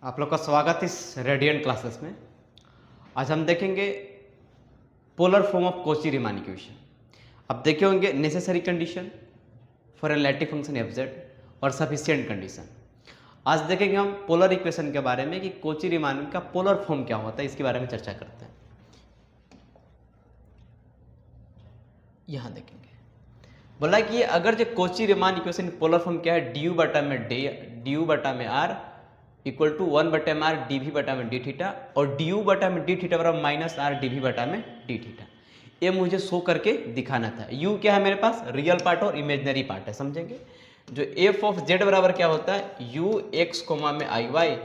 आप लोग का स्वागत है इस रेडियंट क्लासेस में। आज हम देखेंगे polar form of Cauchy Riemann equation. अब देखे होंगे necessary condition for analytic function F Z और सफिशिएंट कंडीशन। आज देखेंगे हम पोलर इक्वेशन के बारे में कि कॉची रीमान का पोलर फॉर्म क्या होता है, इसके बारे में चर्चा करते हैं। यहाँ देखेंगे बोला कि अगर जो Cauchy Riemann equation polar form क्या है, डी यू बटा में are equal to 1/r dv बटा में डी थीटा और du बटा में डी थीटा बराबर माइनस आर dv बटा में डी थीटा। ये मुझे शो करके दिखाना था। u क्या है मेरे पास, रियल पार्ट और इमेजनरी पार्ट है, समझेंगे। जो f ऑफ z बराबर क्या होता है, u x कोमा में आई वाई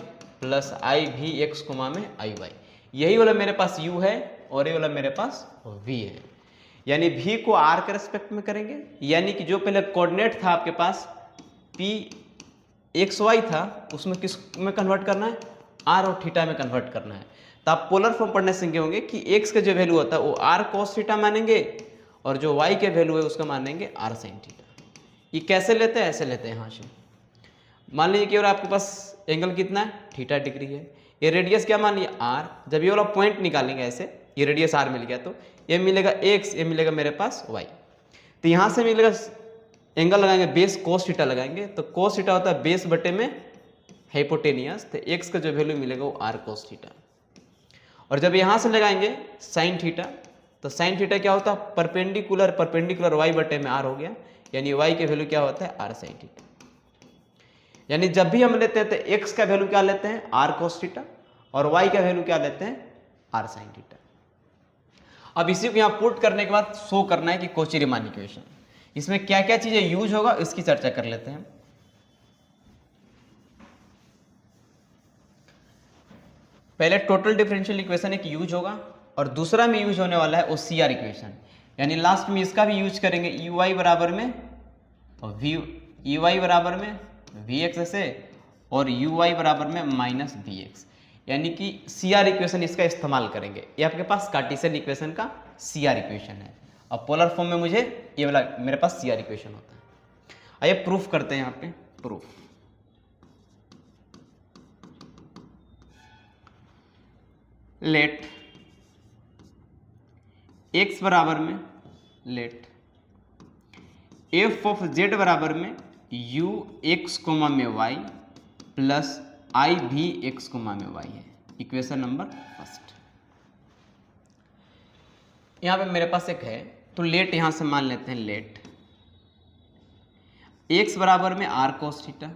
प्लस आई भी एक्स कोमा में आई वाई। यही वाला मेरे पास u है और ये वाला मेरे पास v है। यानी v को r के रेस्पेक्ट में करेंगे, यानी कि जो पहले कोऑर्डिनेट था आपके पास p एक्स वाई था, उसमें किस में कन्वर्ट करना है, आर और थीटा में कन्वर्ट करना है। तो आप पोलर फॉर्म पढ़ने सीखे होंगे कि एक्स का जो वैल्यू होता है वो आर कॉस थीटा मानेंगे और जो वाई के वैल्यू है उसका मानेंगे आर साइन थीटा। ये कैसे लेते हैं, ऐसे लेते हैं। यहाँ से मान लीजिए कि और आपके पास एंगल कितना है, थीटा डिग्री है। ये रेडियस क्या मान लिया, आर। जब ये वाला पॉइंट निकालेंगे ऐसे, ये रेडियस आर मिल गया तो ये मिलेगा एक्स, ये मिलेगा मेरे पास वाई। तो यहाँ से मिलेगा एंगल लगाएंगे बेस कोस थीटा लगाएंगे, तो कोस थीटा होता है बेस बटे में हाइपोटेनियस, तो एक्स का जो वैल्यू मिलेगा वो आर कोस थीटा। और जब यहाँ से लगाएंगे साइन थीटा, तो साइन थीटा क्या होता है, परपेंडिकुलर वाई बटे में आर हो गया, यानी वाई के वैल्यू क्या होता है, आर साइन थीटा। यानी जब भी हम लेते हैं तो एक्स का वैल्यू क्या लेते हैं, आर कोस थीटा, और वाई का वैल्यू क्या लेते हैं, आर साइन थीटा। अब इसी को यहाँ पुट करने के बाद शो करना है कि कॉची रीमान इक्वेशन, इसमें क्या क्या चीजें यूज होगा इसकी चर्चा कर लेते हैं। पहले टोटल डिफरेंशियल इक्वेशन एक यूज होगा और दूसरा में यूज होने वाला है ओ सी आर इक्वेशन, यानी लास्ट में इसका भी यूज करेंगे। यू वाई बराबर में और यू वाई बराबर में वी एक्स ऐसे और यू वाई बराबर में माइनस वी एक्स, यानी कि सी आर इक्वेशन इसका इस्तेमाल करेंगे। ये आपके पास कार्टेशियन इक्वेशन का सी आर इक्वेशन है। अब पोलर फॉर्म में मुझे ये वाला मेरे पास सी आर इक्वेशन होता है। आइए प्रूफ करते हैं। यहाँ पे प्रूफ, लेट x बराबर में लेट f ऑफ z बराबर में u x कोमा में y प्लस आई भी x कोमा में y है। Equation number first. यहाँ पे मेरे पास एक है, तो लेट यहां से मान लेते हैं लेट x बराबर में आर कोस थीटा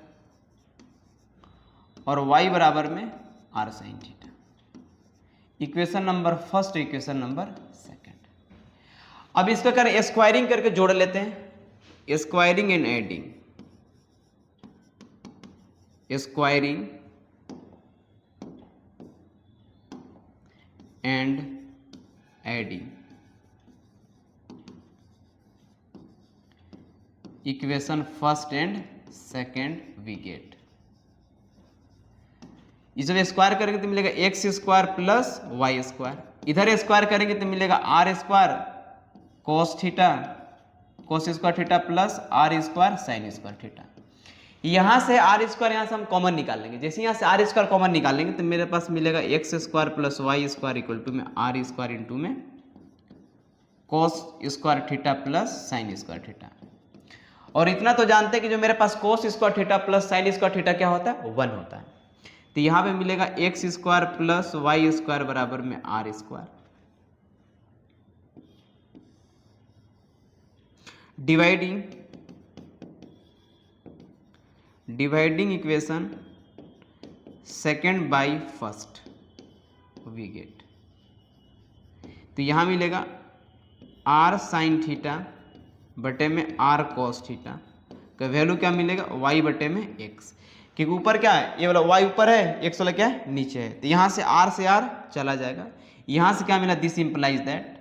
और y बराबर में R sine theta. Equation number first, equation number second. अब इसका करें स्क्वायरिंग करके जोड़ लेते हैं, squaring and adding, squaring and adding. Equation first and second we get. ये जब स्क्वायर करेंगे तो मिलेगा x square plus Y square, इधर स्क्वायर करेंगे तो मिलेगा R square cos square theta plus R square sine square theta. यहां से आर स्क्वायर यहां से हम कॉमन निकाल लेंगे। जैसे यहां से आर स्क्वायर कॉमन निकालेंगे तो मेरे पास मिलेगा x square plus Y square equal to में आर स्क्वायर इंटू में cos square theta plus sine square theta. और इतना तो जानते हैं कि जो मेरे पास cos square theta plus sine square theta क्या होता है, 1 होता है। तो यहां पे मिलेगा x square plus Y square बराबर में are square, dividing equation second by first we get. तो यहां मिलेगा आर साइन थीटा बटे में आर कॉस थीटा का वैल्यू क्या मिलेगा, y बटे में x, क्योंकि ऊपर क्या है, ये वाला y ऊपर है, x वाला क्या है नीचे है। तो यहाँ से r चला जाएगा। यहाँ से क्या मिला, this implies that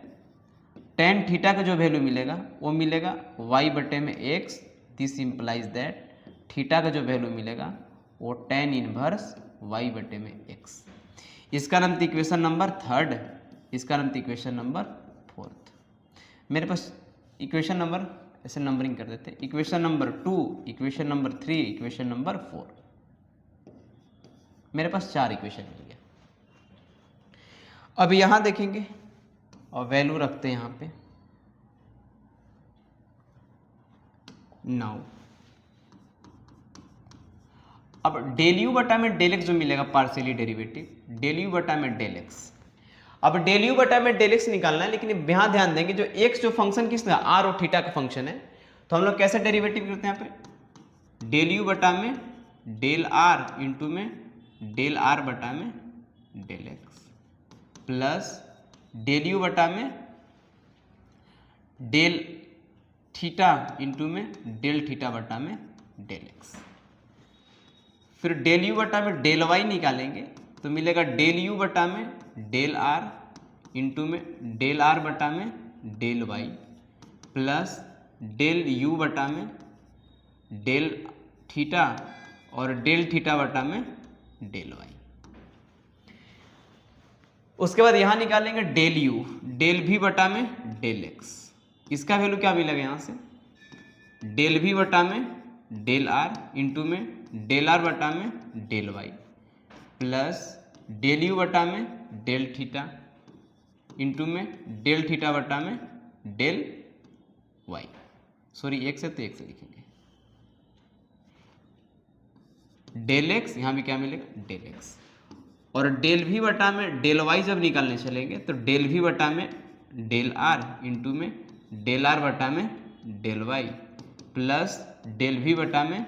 tan theta का जो वैल्यू मिलेगा वो मिलेगा y बटे में x। This implies that theta का जो वैल्यू मिलेगा वो टेन इनवर्स y बटे में x। इसका नाम था इक्वेशन नंबर थर्ड, इसका नाम था इक्वेशन नंबर फोर्थ। मेरे पास इक्वेशन नंबर ऐसे नंबरिंग कर देते हैं, equation number 2, equation number 3, equation number 4। मेरे पास 4 इक्वेशन मिल गया। अब यहां देखेंगे और वैल्यू रखते हैं यहां पे। नाउ अब डेल यू बटा में डेल एक्स जो मिलेगा पार्शियली डेरिवेटिव, डेल यू बटा में डेल एक्स। अब डेल यू बटा में डेल एक्स निकालना है, लेकिन यहां ध्यान देंगे जो एक्स जो फंक्शन किसका आर और थीटा का फंक्शन है, तो हम लोग कैसे डेरिवेटिव करते हैं यहाँ पे, डेल यू बटा में डेल आर इंटू में डेल आर बटा में del X plus del you बटा में डेल थीटा इंटू में डेल थीटा बटा में डेल एक्स। फिर डेल यू बटा में डेल वाई निकालेंगे तो मिलेगा डेल यू बटा में डेल आर इंटू में डेल आर बटा में del Y plus del you बटा में डेल थीटा और डेल थीटा बटा में डेल वाई। उसके बाद यहां निकालेंगे डेल यू डेल भी बटा में डेल एक्स। इसका वैल्यू क्या मिलेगा यहां से, डेल भी बटा में डेल आर इंटू में डेल आर बटा में del Y plus del you बटा में डेल थीटा इंटू में डेल थीटा बटा में डेल वाई। सॉरी एक्स है तो एक्स लिखेंगे, डेल एक्स यहाँ भी क्या मिलेगा डेल एक्स। और डेल भी बटा में डेल वाई जब निकालने चलेंगे तो डेल भी बटा में डेल आर इंटू में डेल आर बटा में del Y plus del V बटा में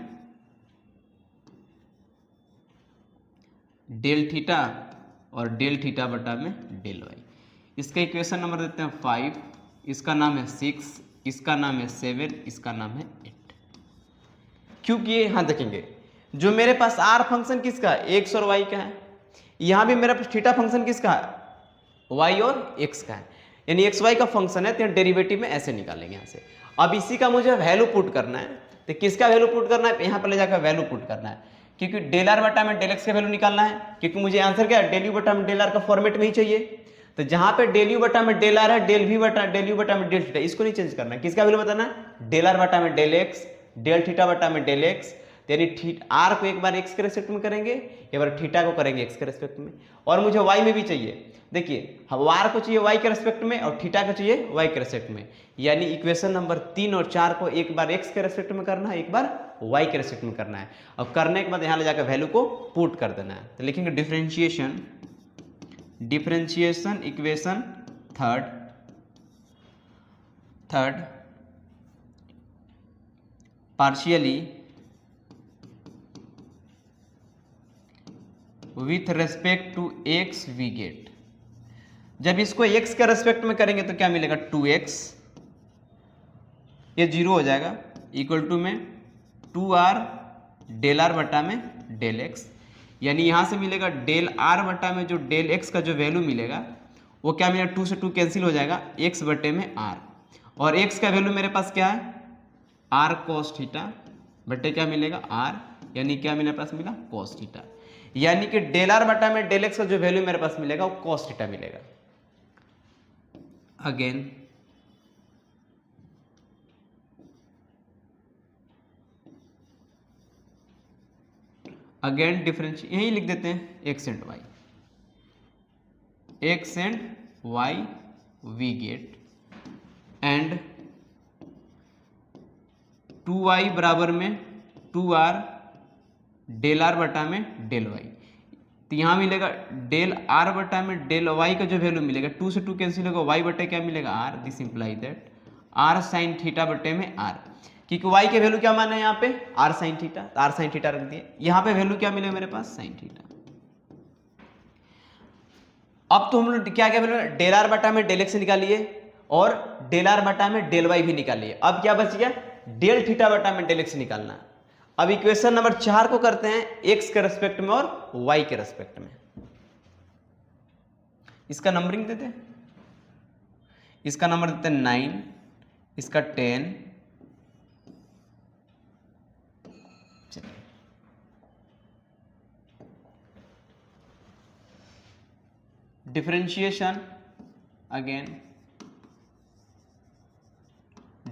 डेल थीटा और डेल थीटा बटा में डेल वाई। इसका इक्वेशन नंबर देते हैं 5, इसका नाम है 6, इसका नाम है 7, इसका नाम है 8। क्योंकि यहां देखेंगे जो मेरे पास आर फंक्शन किसका एक्स और वाई का है, यहां भी मेरा थीटा फंक्शन किसका है वाई और एक्स का है, यानी एक्स वाई का फंक्शन है, तो डेरिवेटिव में ऐसे निकालेंगे यहाँ से। अब इसी का मुझे वैल्यू पुट करना है, तो किसका वैल्यू पुट करना है, यहाँ पर ले जाकर वैल्यू पुट करना है, क्योंकि डेल आर बटा में डेल एक्स का वैल्यू निकालना है, क्योंकि मुझे आंसर क्या है डेल यू बटा में डेल आर का फॉर्मेट में ही चाहिए। तो जहां पे डेल यू बटा में डेल आर है, डेल यू बटा में डेल थीटा, इसको नहीं चेंज करना है, किसका वैल्यू बताना है डेल आर बटा में डेल एक्स, डेल थीटा बटा में डेल एक्स, यानी आर को एक बार एक्स के रेस्पेक्ट में करेंगे, एक बार थीटा को करेंगे एक्स के रेस्पेक्ट में, और मुझे वाई में भी चाहिए। देखिए हम आर को चाहिए वाई के रेस्पेक्ट में और थीटा को चाहिए वाई के रेस्पेक्ट में, यानी इक्वेशन नंबर 3 और 4 को एक बार एक्स के रेस्पेक्ट में करना है, एक बार वाई के रेस्पेक्ट में करना है। अब करने के बाद यहाँ ले जाकर वैल्यू को पुट कर देना है, तो लिखेंगे differentiation equation third partially with respect to X we get. जब इसको x के रेस्पेक्ट में करेंगे तो क्या मिलेगा 2x, ये 0 हो जाएगा, इक्वल टू में 2r डेल आर बटा में डेल एक्स, यानी यहां से मिलेगा डेल आर बटा में जो डेल एक्स का जो वैल्यू मिलेगा वो क्या मिलेगा 2 से 2 कैंसिल हो जाएगा, x बटे में r, और x का वैल्यू मेरे पास क्या है r cos थीटा बटे क्या मिलेगा r, यानी क्या मेरे पास मिला cos थीटा, यानी कि डेल आर बटा में डेल एक्स का जो वैल्यू मेरे पास मिलेगा वो cos थीटा मिलेगा। अगेन डिफरेंशिएट यही लिख देते हैं X and Y we get, and 2y बराबर में 2r डेल आर बटा में डेल वाई, तो यहाँ मिलेगा डेल आर बटा में डेल वाई का जो वैल्यू मिलेगा 2 से 2 कैंसिल होगा, वाई बटे क्या मिलेगा R, this imply that R sine theta बटे में आर, क्योंकि वाई के वैल्यू क्या माना है यहाँ पे आर साइन थीटा, तो आर साइन थीटा रख दिए, यहाँ पे वैल्यू क्या मिलेगा मेरे पास साइन थीटा। अब तो हम लोग क्या क्या वैल्यू डेल आर बटा में डेल एक्स निकालिए और डेल आर बटा में डेल वाई भी निकालिए, अब क्या बच गया डेल थीटा बटा में डेल एक्स निकालना। अब इक्वेशन नंबर 4 को करते हैं एक्स के रेस्पेक्ट में और वाई के रेस्पेक्ट में, इसका नंबरिंग देते हैं, इसका नंबर देते हैं 9, इसका 10, चलिए differentiation again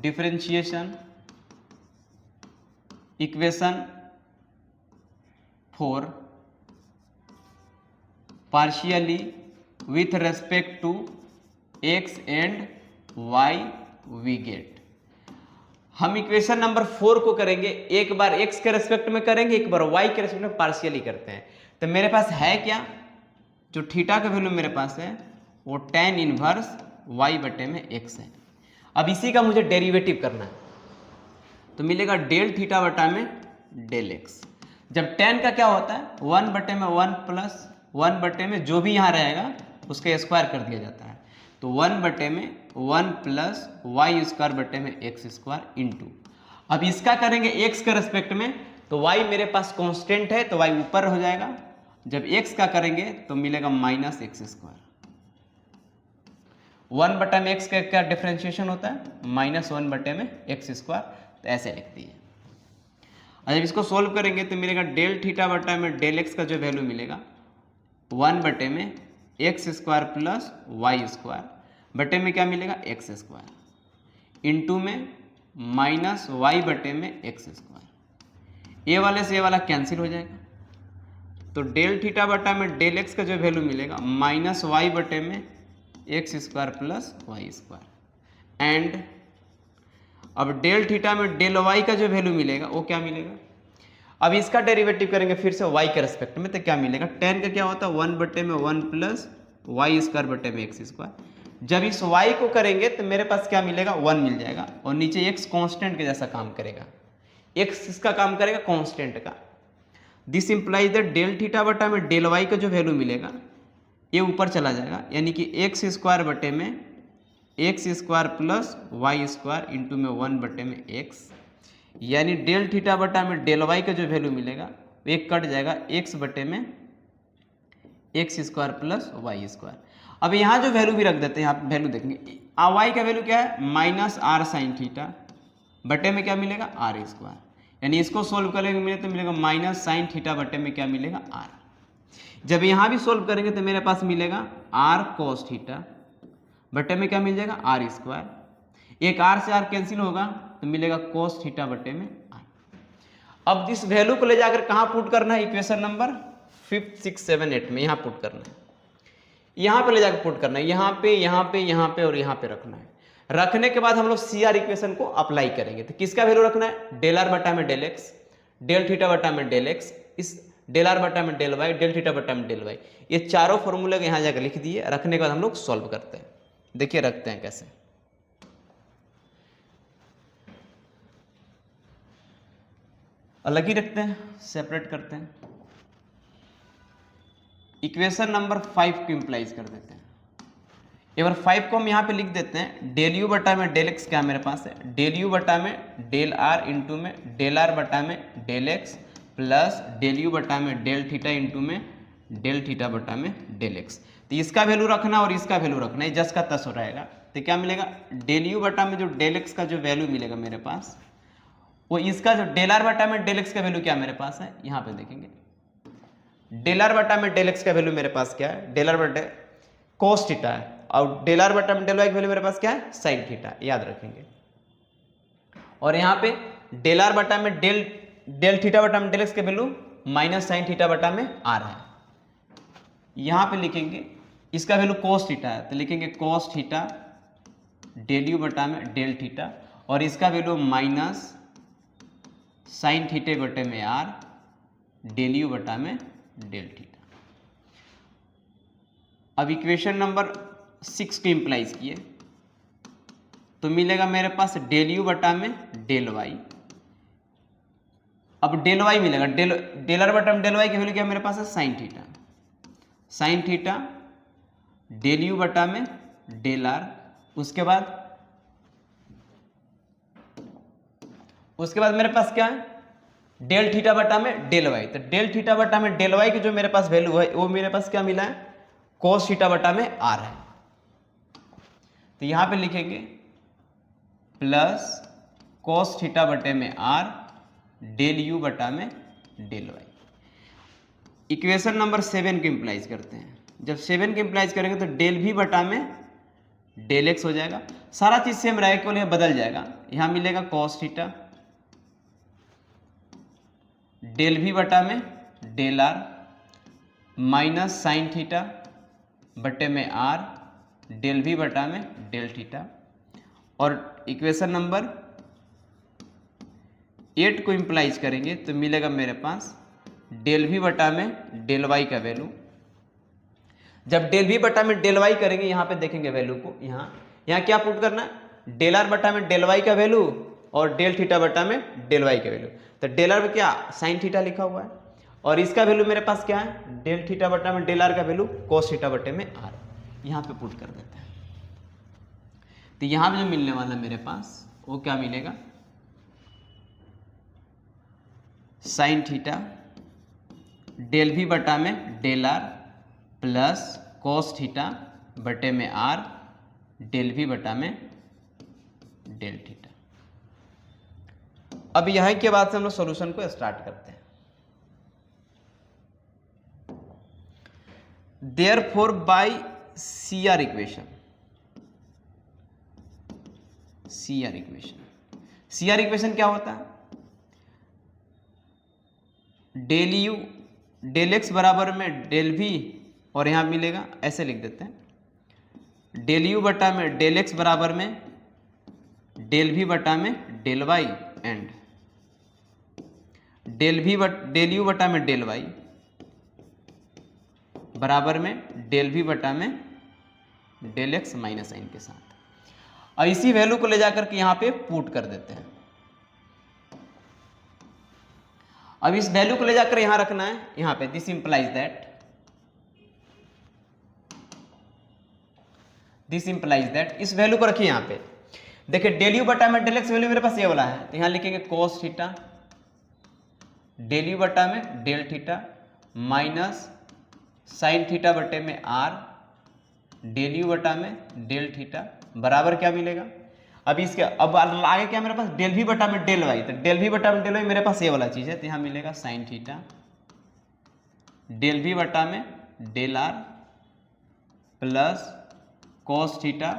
differentiation equation 4 partially with respect to X and Y we get. हम इक्वेशन नंबर 4 को करेंगे, एक बार x के रेस्पेक्ट में करेंगे, एक बार y के रेस्पेक्ट में पार्शियली करते हैं। तो मेरे पास है क्या, जो थीटा का वैल्यू मेरे पास है वो tan इनवर्स y बटे में x है। अब इसी का मुझे डेरिवेटिव करना है, तो मिलेगा डेल थीटा बटा में डेल x। जब tan का क्या होता है 1 बटे में 1 प्लस 1 बटे में जो भी यहाँ रहेगा उसका स्क्वायर कर दिया जाता है, तो 1 बटे में 1 प्लस वाई स्क्वायर बटे में एक्स स्क्वायर इंटू। अब इसका करेंगे x के रेस्पेक्ट में, तो y मेरे पास कांस्टेंट है तो y ऊपर हो जाएगा। जब x का करेंगे तो मिलेगा माइनस एक्स स्क्वायर। 1 बटे में x का क्या डिफ्रेंशिएशन होता है, माइनस 1 बटे में एक्स स्क्वायर, तो ऐसे लिखती है। और जब इसको सोल्व करेंगे तो मिलेगा डेल थीटा बटा में डेल एक्स का जो वैल्यू मिलेगा 1 बटे में X square plus Y square बटे में क्या मिलेगा एक्स स्क्वायर इंटू में माइनस वाई बटे में एक्स स्क्वायर। ए वाले से ए वाला कैंसिल हो जाएगा, तो डेल थीटा बटा में डेल एक्स का जो वैल्यू मिलेगा माइनस वाई बटे में X square plus Y square. And अब डेल थीटा में डेल वाई का जो वैल्यू मिलेगा वो क्या मिलेगा, अब इसका डेरिवेटिव करेंगे फिर से y के रेस्पेक्ट में, तो क्या मिलेगा tan का क्या होता है 1 बटे में 1 प्लस वाई स्क्वायर बटे में एक्स स्क्वायर। जब इस y को करेंगे तो मेरे पास क्या मिलेगा 1 मिल जाएगा, और नीचे x कांस्टेंट के जैसा काम करेगा, x इसका काम करेगा कांस्टेंट का। This implies that del theta बटा में डेल y का जो वैल्यू मिलेगा ये ऊपर चला जाएगा, यानी कि एक्स स्क्वायर बटे में X square plus Y square into में 1 बटे में एक्स, यानी डेल थीटा बटा में डेल वाई का जो वैल्यू मिलेगा वो एक कट जाएगा एक्स बटे में X square plus Y square. अब यहाँ जो वैल्यू भी रख देते हैं, आप वैल्यू देखेंगे वाई का वैल्यू क्या है माइनस आर साइन थीटा बटे में क्या मिलेगा आर स्क्वायर, यानी इसको सोल्व करेंगे तो मिलेगा माइनस साइन थीटा बटे में क्या मिलेगा आर। जब यहाँ भी सोल्व करेंगे तो मेरे पास मिलेगा आर कोस थीटा बटे में क्या मिल जाएगा आर स्क्वायर, एक आर से आर कैंसिल होगा तो मिलेगा कोस थीटा बटे में आर। अब इस वैल्यू को ले जाकर कहाँ पुट करना है, इक्वेशन नंबर 5, 6, 7, 8 में यहाँ पुट करना है, यहाँ पे ले जाकर पुट करना है, यहाँ पे यहाँ पे यहाँ पे और यहाँ पे रखना है। रखने के बाद हम लोग सी आर इक्वेशन को अप्लाई करेंगे, तो किसका वैल्यू रखना है डेल आर बटा में डेल एक्स, डेल थीटा बटा में डेल एक्स, इस डेल आर बटा में डेल वाई, डेल थीटा बटा में डेल वाई, ये चारों फॉर्मूले को यहाँ जाकर लिख दिए। रखने के बाद हम लोग सॉल्व करते हैं, देखिए रखते हैं कैसे। अलग ही रखते हैं, सेपरेट करते हैं। इक्वेशन नंबर 5 को इंप्लाइज कर देते हैं। एक बार 5 को हम यहाँ पे लिख देते हैं, डेल यू बटा में डेल एक्स क्या मेरे पास है, डेल यू बटा में डेल आर इंटू में डेल आर बटा में del X plus del you बटा में डेल थीटा इंटू में डेल थीटा बटा में डेल एक्स। तो इसका वैल्यू रखना और इसका वैल्यू रखना, ये जस का तस हो रहेगा। तो क्या मिलेगा डेल यू बटा में जो डेल एक्स का जो वैल्यू मिलेगा मेरे पास, वो इसका जो डेल आर बटा में डेल एक्स का वैल्यू क्या मेरे पास है, यहाँ पे देखेंगे डेल आर बटा में डेल एक्स का वैल्यू मेरे पास क्या है, डेल आर बटे कोस थीटा है, और डेल आर बटा में डेल वाई का वैल्यू मेरे पास क्या है साइन थीटा, याद रखेंगे। और यहाँ पे डेल आर बटा में डेल थीटा बटा में डेल एक्स का वैल्यू माइनस साइन थीटा बटा में आर है। यहाँ पे लिखेंगे इसका वैल्यू कोस थीटा है, तो लिखेंगे कोस थीटा डेल यू बटा में डेल थीटा, और इसका वैल्यू माइनस साइन थीटे बटे में आर डेल यू बटा में डेल थीटा। अब इक्वेशन नंबर 6 को इंप्लाइज किए तो मिलेगा मेरे पास डेल यू बटा में डेल वाई। अब डेल वाई मिलेगा, डेल आर बटा में डेल वाई की वैल्यू क्या मेरे पास है sine theta, sine theta del you बटा में डेल आर, उसके बाद मेरे पास क्या है डेल थीटा बटा में डेल वाई। तो डेल थीटा बटा में डेल वाई की जो मेरे पास वैल्यू है वो मेरे पास क्या मिला है कोस थीटा बटा में आर है। तो यहां पे लिखेंगे प्लस कोस थीटा बटे में आर डेल यू बटा में डेल वाई। इक्वेशन नंबर 7 को इंप्लाइज करते हैं। जब 7 को इंप्लाइज करेंगे तो डेल भी बटा में डेल एक्स हो जाएगा, सारा चीज सेम रहेगा, केवल बदल जाएगा। यहां मिलेगा कोस थीटा डेल भी बटा में del R minus sine theta बटे में आर डेल वी बटा में डेल थीटा। और इक्वेशन नंबर 8 को इम्प्लाइज करेंगे तो मिलेगा मेरे पास डेल वी बटा में डेल वाई का वैल्यू। जब डेल वी बटा में डेल वाई करेंगे, यहाँ पे देखेंगे वैल्यू को, यहाँ क्या पुट करना है, डेल आर बटा में डेल वाई का वैल्यू और डेल थीटा बटा में डेल वाई का वैल्यू। तो डेल आर में क्या साइन थीटा लिखा हुआ है और इसका वैल्यू मेरे पास क्या है, डेल थीटा बटा में डेल आर का वैल्यू कोस थीटा बटे में आर, यहाँ पे पुट कर देते हैं। तो यहाँ पे जो मिलने वाला मेरे पास वो क्या मिलेगा, साइन थीटा डेल वी बटा में del are plus cos theta बटे में आर डेल वी बटा में डेल थीटा। अब यहाँ के बाद से हम लोग सॉल्यूशन को स्टार्ट करते हैं। Therefore by CR equation, CR equation क्या होता है, डेल यू डेल एक्स बराबर में डेल वी, और यहाँ मिलेगा ऐसे लिख देते हैं, डेल यू बटा में डेल एक्स बराबर में डेल वी बटा में del Y and del you बटा में डेल वाई बराबर में डेल वी बटा में डेल एक्स माइनस साइन के साथ। और इसी वैल्यू को ले जाकर के यहाँ पे पुट कर देते हैं। अब इस वैल्यू को ले जाकर यहां रखना है, यहां पे दिस इंप्लाइज दैट इस वैल्यू को रखिए यहां पे। देखिए डेल यू बटा में डेल एक्स वैल्यू मेरे पास ये वाला है, तो यहां लिखेंगे कोस थीटा डेल यू बटा में del theta minus sine theta बटे में आर डेल यू बटा में डेल थीटा बराबर क्या मिलेगा। अब इसके अब आगे क्या मेरे पास, डेल वी बटा में डेल वाई, तो डेल वी बटा में डेल वाई मेरे पास ये वाला चीज है, तो यहां मिलेगा साइन थीटा डेल वी बटा में del are plus cos theta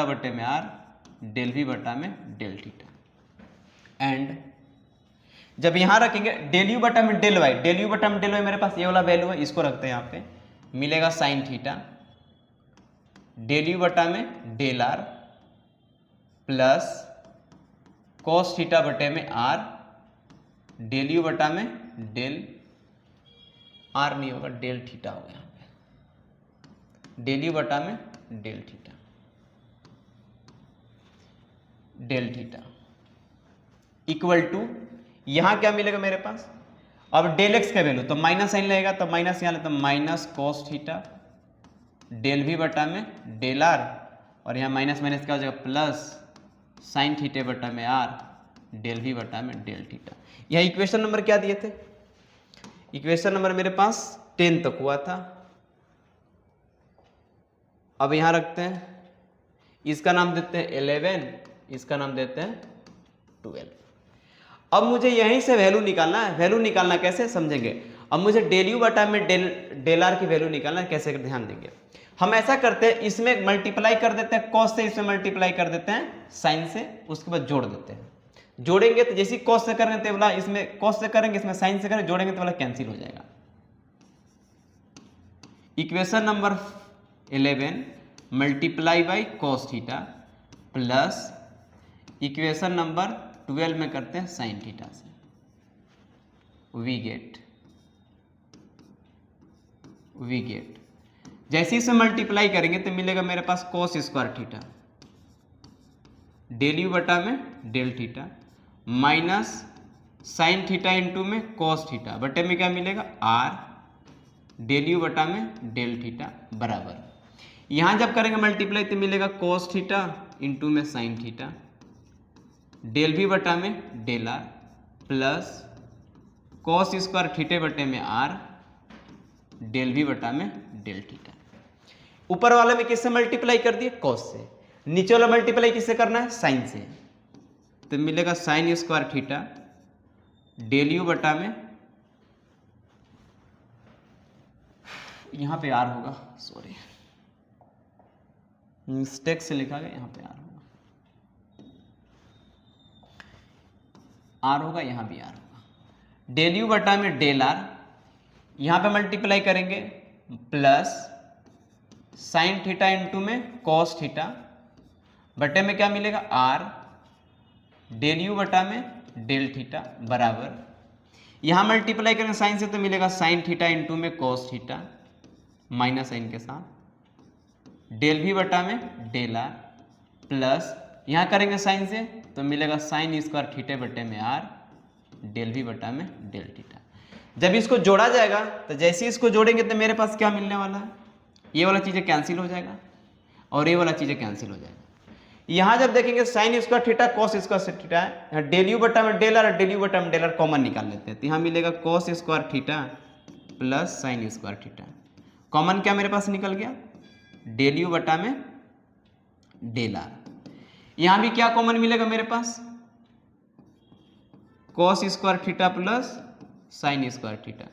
बटे में आर डेल वी बटा में डेल थीटा। एंड जब यहां रखेंगे डेल यू बटा में डेल वाई, डेल यू बटा में डेल वाई मेरे पास ये वाला वैल्यू है, इसको रखते हैं यहाँ पे, मिलेगा साइन थीटा डेल यू बटा में del are plus cos theta बटे में आर डेल यू बटा में डेल आर नहीं होगा डेल थीटा होगा, यहाँ पे डेल यू बटा में डेल थीटा इक्वल टू, यहां क्या मिलेगा मेरे पास, अब डेल एक्स का वैल्यू तो माइनस साइन लगेगा, तो माइनस यहां लेते minus cos theta del we बटा में डेल आर, और यहाँ माइनस माइनस क्या हो जाएगा प्लस साइन थीटा बटा में आर डेल वी बटा में डेल थीटा। यहाँ इक्वेशन नंबर क्या दिए थे, इक्वेशन नंबर मेरे पास 10 तक हुआ था। अब यहाँ रखते हैं, इसका नाम देते हैं 11, इसका नाम देते हैं 12। अब मुझे यहीं से वैल्यू निकालना है, वैल्यू निकालना कैसे समझेंगे। अब मुझे डेल यू बटा में डेल आर की वैल्यू निकालना है, कैसे ध्यान देंगे। हम ऐसा करते हैं, इसमें मल्टीप्लाई कर देते हैं कॉस से, इसमें मल्टीप्लाई कर देते हैं साइन से, उसके बाद जोड़ देते हैं। जोड़ेंगे तो जैसे कॉस से करेंगे तो वाला इसमें कॉस से करेंगे, इसमें साइन से करेंगे, जोड़ेंगे तो वाला कैंसिल हो जाएगा। Equation number 11 multiply by cos theta plus equation number 12 में करते हैं साइन थीटा से, वी गेट जैसे इसे मल्टीप्लाई करेंगे तो मिलेगा मेरे पास cos square theta del you बटा में del theta minus sine theta into में कोस थीटा बटे में क्या मिलेगा आर डेल यू बटा में डेल थीटा बराबर, यहां जब करेंगे मल्टीप्लाई तो मिलेगा कोस थीटा इंटू में साइन थीटा डेल वी बटा में del are plus cos square theta बटे में आर डेल वी बटा में डेल थीटा। ऊपर वाले में किससे मल्टीप्लाई कर दिए, कॉस से। नीचे वाला मल्टीप्लाई किससे करना है, साइन से। तो मिलेगा sine square theta del you बटा में, यहां पे आर होगा, सॉरी मिस्टेक से लिखा गया, यहां पे आर होगा, आर होगा, यहां भी आर होगा। डेल यू बटा में डेल आर, यहाँ पे मल्टीप्लाई करेंगे प्लस साइन थीटा इंटू में कॉस थीटा बटे में क्या मिलेगा आर डेल यू बटा में डेल थीटा बराबर, यहाँ मल्टीप्लाई करेंगे साइन से तो मिलेगा साइन थीटा इंटू में कॉस थीटा माइनस साइन के साथ डेल भी बटा में डेल आर प्लस यहाँ करेंगे साइन से तो मिलेगा साइन स्क्वायर थीटे बटे में आर डेल भी बटा में डेल थीटा। जब इसको जोड़ा जाएगा तो जैसे ही इसको जोड़ेंगे तो मेरे पास क्या मिलने वाला है, ये वाला चीज़ें कैंसिल हो जाएगा और ये वाला चीज़ें कैंसिल हो जाएगा। यहाँ जब देखेंगे sign square theta cos square theta है, डेल यू बटा में डेल आर डेल यू बटा में डेल आर कॉमन निकाल लेते हैं तो यहाँ मिलेगा cos square theta plus sine square theta, common क्या मेरे पास निकल गया डेल यू बटा में डेल आर। यहाँ भी क्या कॉमन मिलेगा मेरे पास cos square theta plus sine square theta,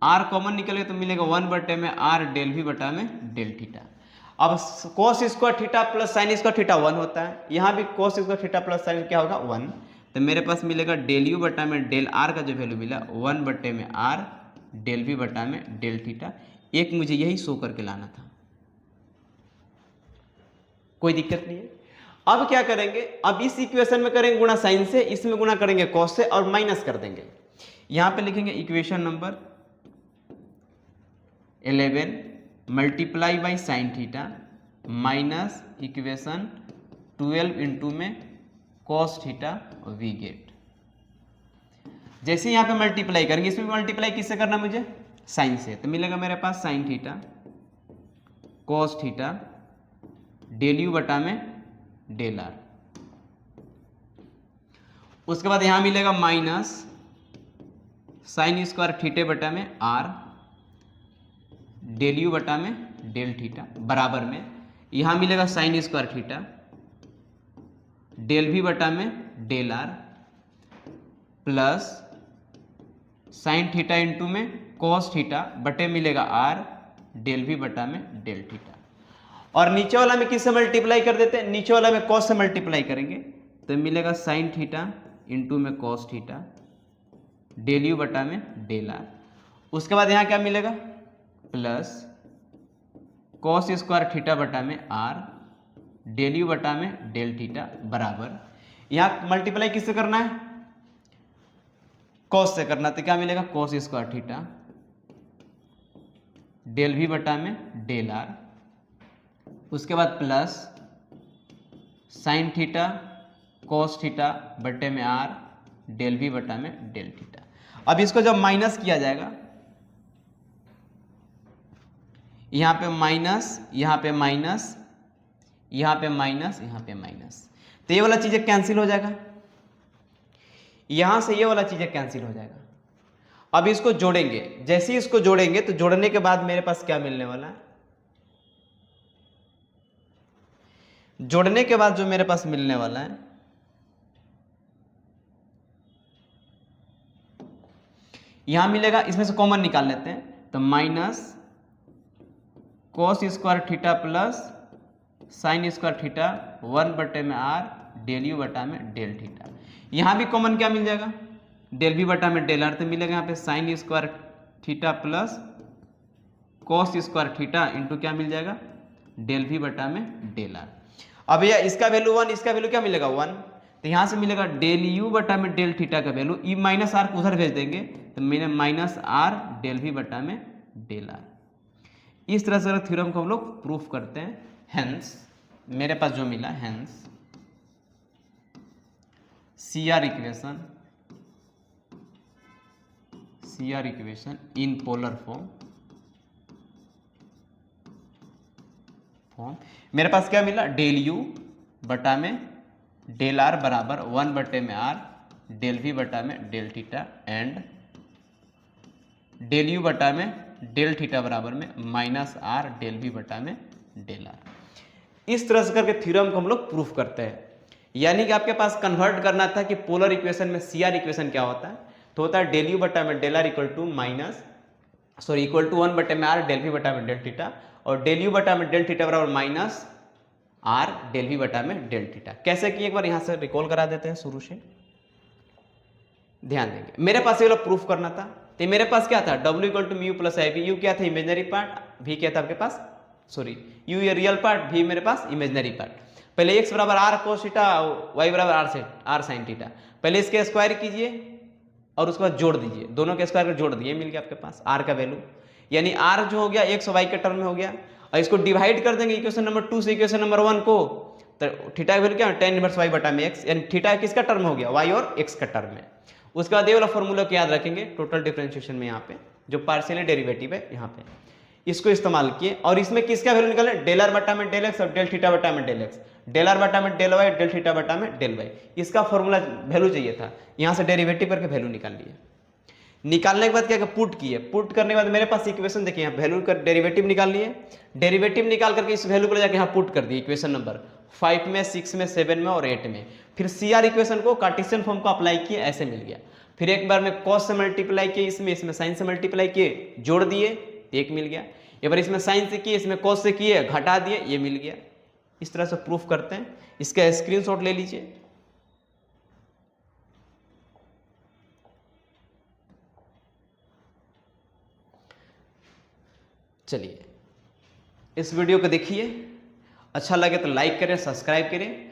r common निकले तो मिलेगा 1 बटे में आर डेल भी बटा में डेल थीटा। अब cos square theta plus sine square theta 1 होता है, यहाँ भी cos square theta plus sign क्या होगा 1, तो मेरे पास मिलेगा डेल यू बटा में डेल आर का जो वैल्यू मिला 1 बटे में आर डेल भी बटा में डेल थीटा। एक मुझे यही शो करके लाना था, कोई दिक्कत नहीं है। अब क्या करेंगे, अब इस इक्वेशन में करेंगे गुणा साइन से, इसमें गुणा करेंगे कॉस से और माइनस कर देंगे। यहां पे लिखेंगे equation number 11 multiply by sine theta minus equation 12 into में कॉस थीटा वी गेट। जैसे यहां पे मल्टीप्लाई करेंगे, इसमें मल्टीप्लाई किससे करना मुझे साइन से, तो मिलेगा मेरे पास sine theta cos theta del you बटा में डेल आर, उसके बाद यहां मिलेगा माइनस साइन स्क्वायर थीटे बटा में आर डेल यू बटा में डेल थीटा बराबर में यहां मिलेगा sine square theta del V बटा में del are plus sine theta into में कॉस थीटा बटे मिलेगा आर डेल भी बटा में डेल थीटा। और नीचे वाला में किससे मल्टीप्लाई कर देते हैं, नीचे वाला में कॉस से मल्टीप्लाई करेंगे तो मिलेगा साइन थीटा इंटू में कॉस थीटा डेल यू बटा में डेल आर, उसके बाद यहाँ क्या मिलेगा प्लस कॉस स्क्वायर थीटा बटा में आर डेल यू बटा में डेल थीटा बराबर, यहाँ मल्टीप्लाई किससे करना है कॉस से करना, तो क्या मिलेगा cos square theta del V बटा में डेल आर, उसके बाद plus sine theta cos theta बटे में आर डेल भी बटा में डेल थीटा। अब इसको जब माइनस किया जाएगा, यहां पे माइनस यहां पे माइनस यहां पे माइनस यहां पे माइनस, तो ये वाला चीजें कैंसिल हो जाएगा, यहां से ये वाला चीजें कैंसिल हो जाएगा। अब इसको जोड़ेंगे, जैसे ही इसको जोड़ेंगे तो जोड़ने के बाद मेरे पास क्या मिलने वाला है, जोड़ने के बाद जो मेरे पास मिलने वाला है यहां मिलेगा, इसमें से कॉमन निकाल लेते हैं तो minus cos square theta plus sine square theta 1 बटे में आर डेल यू बटा में डेल थीटा। यहां भी कॉमन क्या मिल जाएगा डेल भी बटा में डेल आर, तो मिलेगा यहाँ पे sign square theta plus cos square theta into क्या मिल जाएगा डेल भी बटा में डेल आर। अब यह इसका वैल्यू 1, इसका वैल्यू क्या मिलेगा 1, तो यहाँ से मिलेगा डेल यू बटा में डेल थीटा का वैल्यू ई माइनस आर को उधर भेज देंगे तो मैंने माइनस आर डेल भी बटा में डेल आर। इस तरह से थ्योरम को हम लोग प्रूफ करते हैं। हेंस मेरे पास जो मिला, hence C R equation in polar form मेरे पास क्या मिला डेल यू बटा में डेल आर बराबर 1 बटे में आर डेल भी बटा में del theta and del you बटा में डेल थीटा बराबर में माइनस आर डेल भी बटा में डेल आर। इस तरह से करके थ्योरम को हम लोग प्रूफ करते हैं। यानी कि आपके पास कन्वर्ट करना था कि पोलर इक्वेशन में सी आर इक्वेशन क्या होता है, तो होता है डेल यू बटा में डेल आर इक्वल टू 1 बटे में आर डेल भी बटा में डेल थीटा, और डेल यू बटा में डेल थीटा बराबर माइनस आर डेल भी बटा में डेल थीटा। कैसे कि एक बार यहां से रिकॉल करा देते हैं शुरू से। ध्यान देंगे। मेरे पास ये वाला प्रूफ करना था, तो मेरे पास क्या था, W equal to mu plus I B. U क्या था, इमेजनरी पार्ट, भी क्या था आपके पास, सॉरी यू ये रियल पार्ट, भी मेरे पास इमेजनरी पार्ट। पहले x बराबर आर कोस थीटा, y बराबर आर साइन थीटा। पहले इसके स्क्वायर कीजिए और उसके बाद जोड़ दीजिए, दोनों के स्क्वायर को जोड़ दिए, मिल गया आपके पास r का वैल्यू, यानी r जो हो गया x और y के टर्म में हो गया। और इसको डिवाइड कर देंगे इक्वेशन नंबर 2 से इक्वेशन नंबर 1 को, तो थीटा का वैल्यू क्या है, tan इनवर्स y बटा में x, यानी थीटा किसका टर्म हो गया, y और x का टर्म है। उसके बाद ये वाला फॉर्मूला को याद रखेंगे टोटल डिफरेंशिएशन में, यहाँ पे जो पार्शियल डेरिवेटिव है यहाँ पे इसको इस्तेमाल किए, और इसमें किसका वैल्यू निकाले, डेल आर बटा में डेल एक्स और डेल थीटा बटा में डेल एक्स, डेल आर बटा में डेल वाई, डेल थीटा बटा में डेल वाई। इसका फॉर्मूला वैल्यू चाहिए था, यहाँ से डेरिवेटिव करके वैल्यू निकाल लिए। निकालने के बाद क्या पुट किए, पुट करने के बाद मेरे पास इक्वेशन देखिए, यहाँ वैल्यू का डेरिवेटिव निकाल लिए, डेरिवेटिव निकाल करके इस वैल्यू को ले जाकर यहाँ पुट कर दिए इक्वेशन नंबर 5 में, 6 में, 7 में और 8 में। फिर सी आर इक्वेशन को कार्टेशियन फॉर्म को अप्लाई किए, ऐसे मिल गया। फिर एक बार में कॉस से मल्टीप्लाई किए, इसमें साइन से मल्टीप्लाई किए, जोड़ दिए, एक मिल गया। एक बार इसमें साइन से किए, इसमें कॉस से किए, घटा दिए, ये मिल गया। इस तरह से प्रूफ करते हैं। इसका स्क्रीनशॉट ले लीजिए। चलिए इस वीडियो को देखिए, अच्छा लगे तो लाइक करें, सब्सक्राइब करें